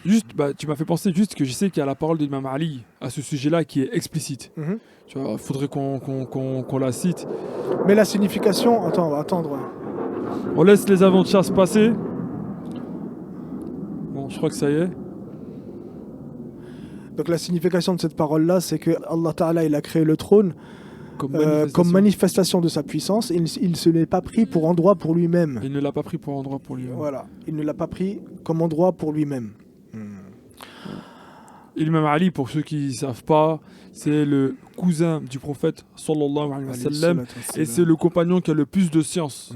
Juste, tu m'as fait penser juste que je sais qu'il y a la parole de l'imam Ali à ce sujet-là qui est explicite. Mhm. Tu vois, faudrait qu'on la cite. Mais la signification, attends, on va attendre. On laisse les avants de chasse passer. Bon, je crois que ça y est. Donc la signification de cette parole-là, c'est que Allah Ta'ala, il a créé le trône Comme comme manifestation. manifestation de sa puissance. Il ne se l'est pas pris pour endroit pour lui-même. Il ne l'a pas pris pour endroit pour lui. Voilà, il ne l'a pas pris comme endroit pour lui-même. Et l'imam Ali, pour ceux qui ne savent pas, c'est le cousin du prophète sallallahu alayhi wa sallam, et c'est le compagnon qui a le plus de science.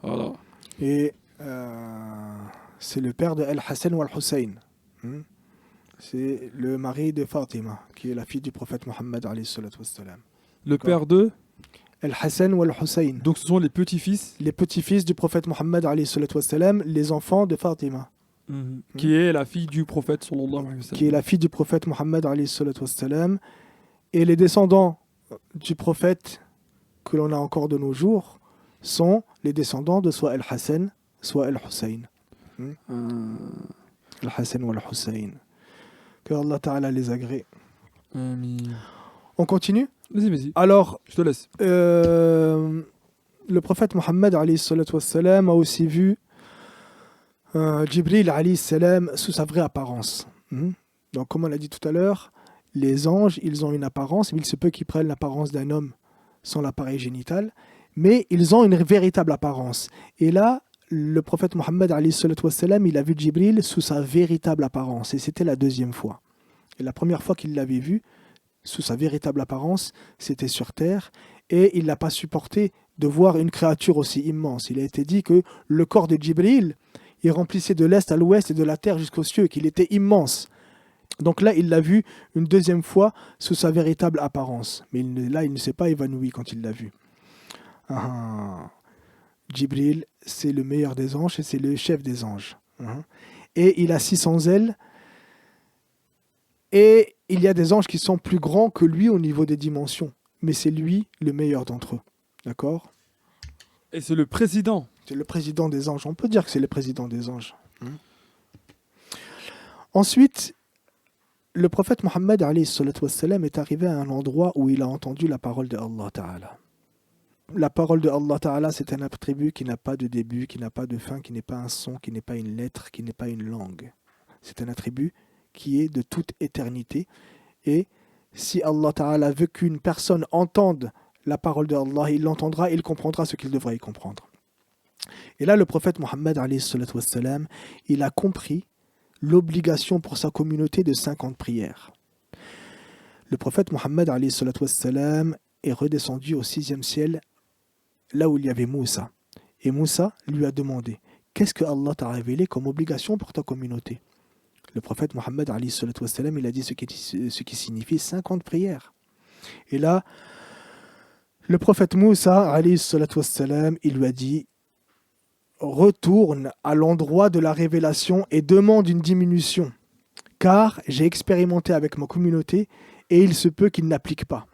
Voilà. Et c'est le père de Al-Hassan ou Al-Hussein. C'est le mari de Fatima, qui est la fille du prophète Mohammed alayhi salatu wassalam. Le père de... Al-Hassan ou Al-Hussein. Donc ce sont les petits-fils. Les petits-fils du prophète Mohammed alayhi salatu wassalam, les enfants de Fatima. Qui est la fille du prophète sallallahu alayhi wa sallam. Qui est la fille du prophète Mohammed alayhi salatu wassalam. Et les descendants du prophète que l'on a encore de nos jours sont les descendants de soit Al-Hassan, soit Al-Hussein. Al-Hassan ou Al-Hussein. Que Allah Ta'ala les agrée. Amin. On continue ? Vas-y. Alors, je te laisse. Le prophète Mohammed alayhi salatu wassalam a aussi vu Jibril alayhi salam sous sa vraie apparence. Donc, comme on l'a dit tout à l'heure, les anges, ils ont une apparence, mais il se peut qu'ils prennent l'apparence d'un homme sans l'appareil génital, mais ils ont une véritable apparence. Et là, le prophète Mohammed alayhi salatu wassalam, il a vu Jibril sous sa véritable apparence, et c'était la deuxième fois. Et la première fois qu'il l'avait vu sous sa véritable apparence, c'était sur terre, et il n'a pas supporté de voir une créature aussi immense. Il a été dit que le corps de Jibril, il remplissait de l'est à l'ouest et de la terre jusqu'aux cieux, qu'il était immense. Donc là, il l'a vu une deuxième fois sous sa véritable apparence. Mais là, il ne s'est pas évanoui quand il l'a vu. Jibril, c'est le meilleur des anges et c'est le chef des anges. Et il a 600 ailes. Et il y a des anges qui sont plus grands que lui au niveau des dimensions. Mais c'est lui le meilleur d'entre eux. D'accord ? Et c'est le président. C'est le président des anges. On peut dire que c'est le président des anges. Ensuite, le prophète Mohammed alayhi salatu wassalam est arrivé à un endroit où il a entendu la parole de Allah Ta'ala. La parole de Allah Ta'ala, c'est un attribut qui n'a pas de début, qui n'a pas de fin, qui n'est pas un son, qui n'est pas une lettre, qui n'est pas une langue. C'est un attribut qui est de toute éternité. Et si Allah Ta'ala veut qu'une personne entende la parole de Allah, il l'entendra, il comprendra ce qu'il devrait y comprendre. Et là, le prophète Mohammed alayhi salatu wassalam, il a compris l'obligation pour sa communauté de 50 prières. Le prophète Mohammed alayhi salatu wassalam est redescendu au 6e ciel, là où il y avait Moussa. Et Moussa lui a demandé, qu'est-ce que Allah t'a révélé comme obligation pour ta communauté ? Le prophète Mohammed alayhi salatu wassalam, il a dit ce qui signifie 50 prières. Et là, le prophète Moussa alayhi salatu wassalam, il lui a dit, retourne à l'endroit de la révélation et demande une diminution, car j'ai expérimenté avec ma communauté et il se peut qu'ils n'appliquent pas.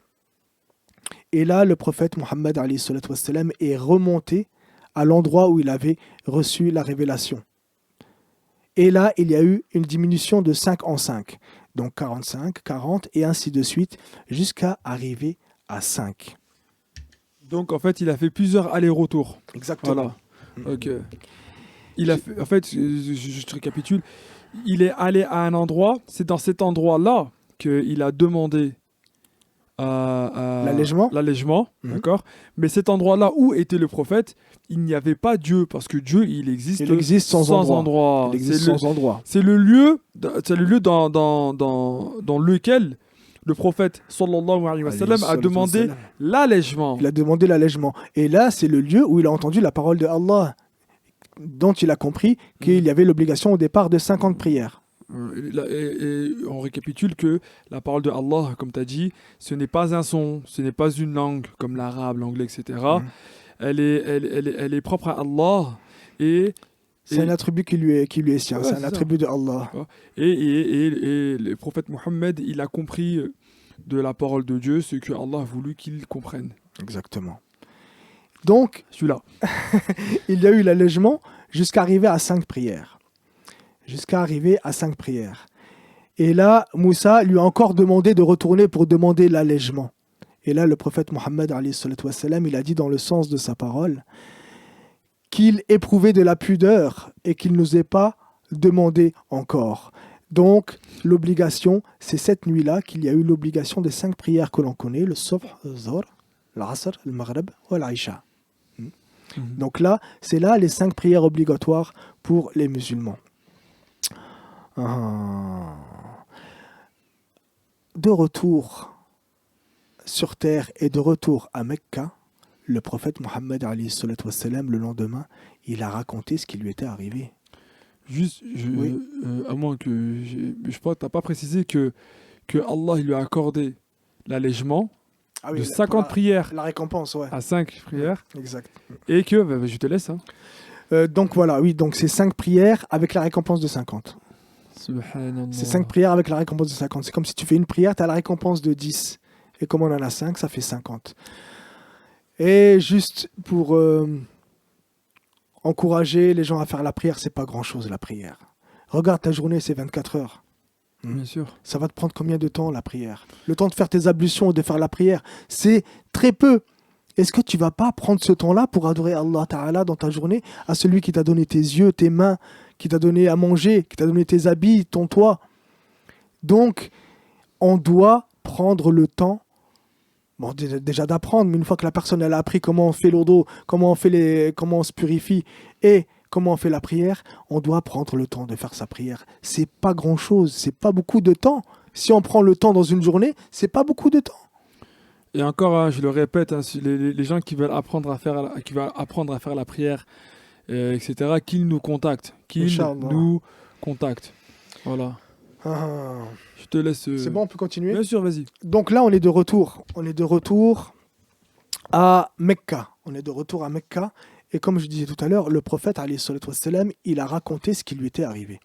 Et là, le prophète Mohammed alayhi salatu wassalam est remonté à l'endroit où il avait reçu la révélation. Et là, il y a eu une diminution de 5 en 5, donc 45, 40 et ainsi de suite, jusqu'à arriver à 5. Donc en fait, il a fait plusieurs allers-retours. Exactement. Voilà. Ok. Il a fait, en fait, je te récapitule. Il est allé à un endroit. C'est dans cet endroit-là qu'il a demandé l'allègement, d'accord. Mais cet endroit-là où était le prophète, il n'y avait pas Dieu parce que Dieu, il existe sans endroit. Il existe sans endroit. C'est le lieu dans lequel le prophète sallallahu alayhi wa sallam a demandé l'allègement. Il a demandé l'allègement. Et là, c'est le lieu où il a entendu la parole de Allah, dont il a compris qu'il y avait l'obligation au départ de 50 prières. Et on récapitule que la parole de Allah, comme tu as dit, ce n'est pas un son, ce n'est pas une langue comme l'arabe, l'anglais, etc. Elle est propre à Allah et c'est un attribut qui lui est sien, c'est un attribut de Allah. Et le prophète Mohammed, il a compris de la parole de Dieu ce que Allah a voulu qu'il comprenne. Exactement. Donc, celui-là. il y a eu l'allègement jusqu'à arriver à 5 prières. jusqu'à arriver à 5 prières. Et là, Moussa lui a encore demandé de retourner pour demander l'allègement. Et là, le prophète Mohammed, alayhi salatu wassalam, il a dit dans le sens de sa parole qu'il éprouvait de la pudeur et qu'il ne nous ait pas demandé encore. Donc, l'obligation, c'est cette nuit-là qu'il y a eu l'obligation des 5 prières que l'on connaît, le Subh, le Zuhr, l'Asr, le Maghrib ou l'Aïcha. Donc là, c'est là les 5 prières obligatoires pour les musulmans. De retour sur terre et de retour à Mecca, le prophète Mohammed, le lendemain, il a raconté ce qui lui était arrivé. Juste, à moins que... je crois que tu n'as pas précisé que Allah il lui a accordé l'allègement de 50 prières la récompense, ouais. à 5 prières. Exact. Et que... je te laisse. Hein. Donc voilà, oui, donc c'est 5 prières avec la récompense de 50. Subhanallah. C'est 5 prières avec la récompense de 50. C'est comme si tu fais une prière, tu as la récompense de 10. Et comme on en a 5, ça fait 50. Et juste pour encourager les gens à faire la prière, c'est pas grand-chose la prière. Regarde ta journée, c'est 24 heures. Bien sûr. Ça va te prendre combien de temps la prière? Le temps de faire tes ablutions et de faire la prière, c'est très peu. Est-ce que tu vas pas prendre ce temps-là pour adorer Allah Ta'ala dans ta journée, à celui qui t'a donné tes yeux, tes mains, qui t'a donné à manger, qui t'a donné tes habits, ton toit? Donc, on doit prendre le temps, bon, déjà d'apprendre, mais une fois que la personne elle a appris comment on fait l'odo, comment on se purifie et comment on fait la prière, on doit prendre le temps de faire sa prière. C'est pas grand-chose, c'est pas beaucoup de temps. Si on prend le temps dans une journée, c'est pas beaucoup de temps. Et encore, hein, je le répète, hein, les gens qui veulent apprendre à faire la prière, etc., qu'ils nous contactent. Voilà. Je te laisse... C'est bon, on peut continuer? Bien sûr, vas-y. Donc là, on est de retour. On est de retour à Mecca. Et comme je disais tout à l'heure, le prophète, alayhi salatu wassalam, il a raconté ce qui lui était arrivé.